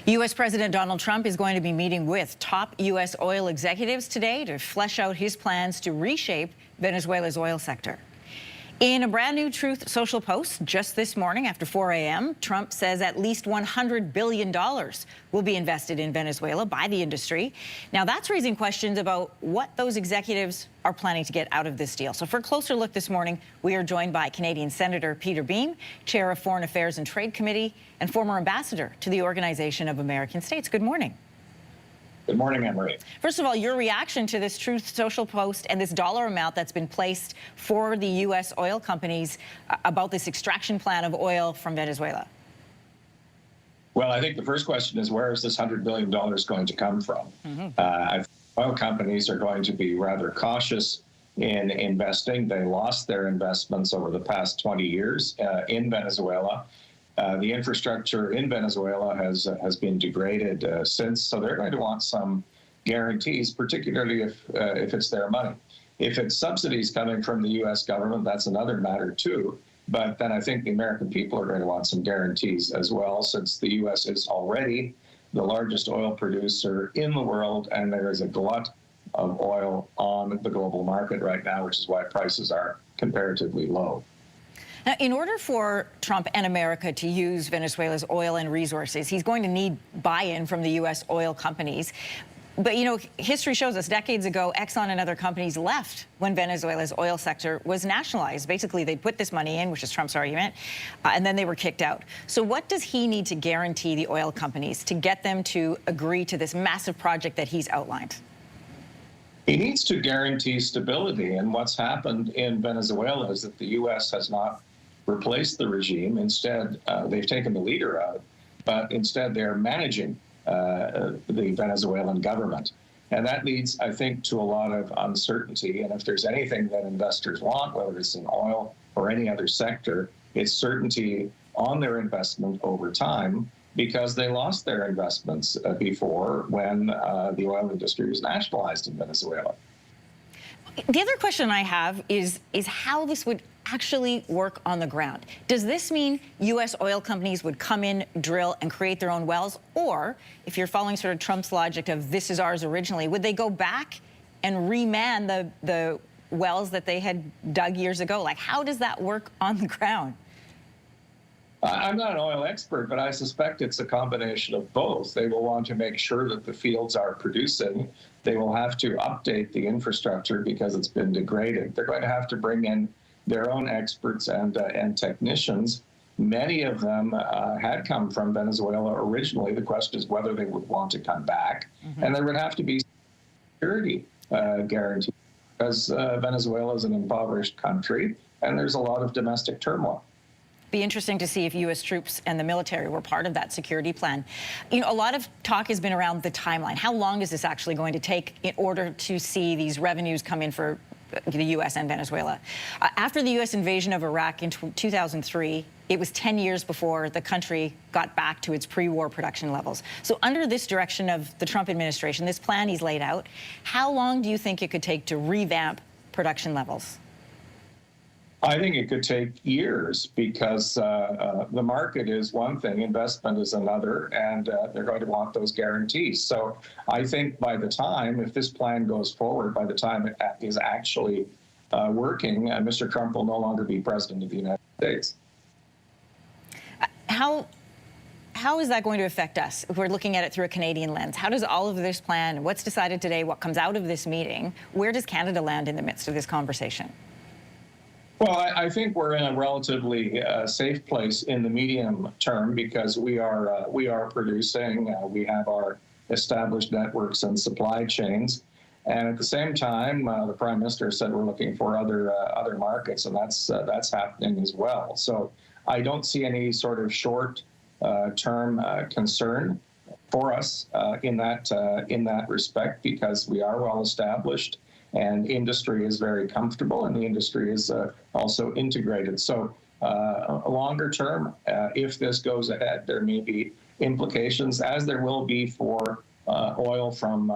U.S. President Donald Trump is going to be meeting with top U.S. oil executives today to flesh out his plans to reshape Venezuela's oil sector. In a brand new Truth Social post just this morning after 4 a.m., Trump says at least $100 billion will be invested in Venezuela by the industry. Now, that's raising questions about what those executives are planning to get out of this deal. So for a closer look this morning, we are joined by Canadian Senator Peter Beam, Chair of Foreign Affairs and Trade Committee, and former ambassador to the Organization of American States. Good morning. Good morning, Anne-Marie. First of all, your reaction to this Truth Social post and this dollar amount that's been placed for the U.S. oil companies about this extraction plan of oil from Venezuela. Well, I think the first question is, where is this $100 billion going to come from? I think oil companies are going to be rather cautious in investing. They lost their investments over the past 20 years in Venezuela. The infrastructure in Venezuela has been degraded since, so they're going to want some guarantees, particularly if it's their money. If it's subsidies coming from the U.S. government, that's another matter too. But then I think the American people are going to want some guarantees as well, since the U.S. is already the largest oil producer in the world, and there is a glut of oil on the global market right now, which is why prices are comparatively low. Now, in order for Trump and America to use Venezuela's oil and resources, he's going to need buy-in from the U.S. oil companies. But, you know, history shows us decades ago, Exxon and other companies left when Venezuela's oil sector was nationalized. Basically, they put this money in, which is Trump's argument, and then they were kicked out. So what does he need to guarantee the oil companies to get them to agree to this massive project that he's outlined? He needs to guarantee stability. And what's happened in Venezuela is that the U.S. has not replaced the regime. Instead, they've taken the leader out, but instead they're managing the Venezuelan government. And that leads, I think, to a lot of uncertainty. And if there's anything that investors want, whether it's in oil or any other sector, it's certainty on their investment over time, because they lost their investments before when the oil industry was nationalized in Venezuela. The other question I have is how this would actually work on the ground. Does this mean U.S. oil companies would come in, drill, and create their own wells? Or, if you're following sort of Trump's logic of this is ours originally, would they go back and reman the wells that they had dug years ago? Like, how does that work on the ground? I'm not an oil expert, but I suspect it's a combination of both. They will want to make sure that the fields are producing. They will have to update the infrastructure because it's been degraded. They're going to have to bring in their own experts and technicians. Many of them had come from Venezuela originally. The question is whether they would want to come back. And there would have to be security guarantees, because Venezuela is an impoverished country and there's a lot of domestic turmoil. Be interesting to see if U.S. troops and the military were part of that security plan. You know, a lot of talk has been around the timeline. How long is this actually going to take in order to see these revenues come in for the U.S. and Venezuela? After the U.S. invasion of Iraq in 2003, it was 10 years before the country got back to its pre-war production levels. So under this direction of the Trump administration, this plan he's laid out, how long do you think it could take to revamp production levels? I think it could take years, because the market is one thing, investment is another, and they're going to want those guarantees. So I think by the time, if this plan goes forward, by the time it is actually working, Mr. Trump will no longer be president of the United States. How is that going to affect us if we're looking at it through a Canadian lens? How does all of this plan, what's decided today, what comes out of this meeting, where does Canada land in the midst of this conversation? Well, I think we're in a relatively safe place in the medium term, because we are producing, we have our established networks and supply chains, and at the same time, the Prime Minister said we're looking for other markets, and that's happening as well. So I don't see any sort of short-term concern for us in that respect, because we are well established. And industry is very comfortable, and the industry is also integrated. So longer term, if this goes ahead, there may be implications, as there will be for oil from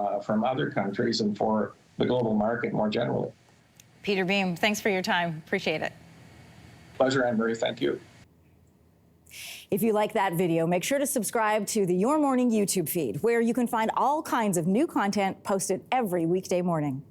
other countries and for the global market more generally. Peter Beam, thanks for your time. Appreciate it. Pleasure, Anne-Marie. Thank you. If you like that video, make sure to subscribe to the Your Morning YouTube feed, where you can find all kinds of new content posted every weekday morning.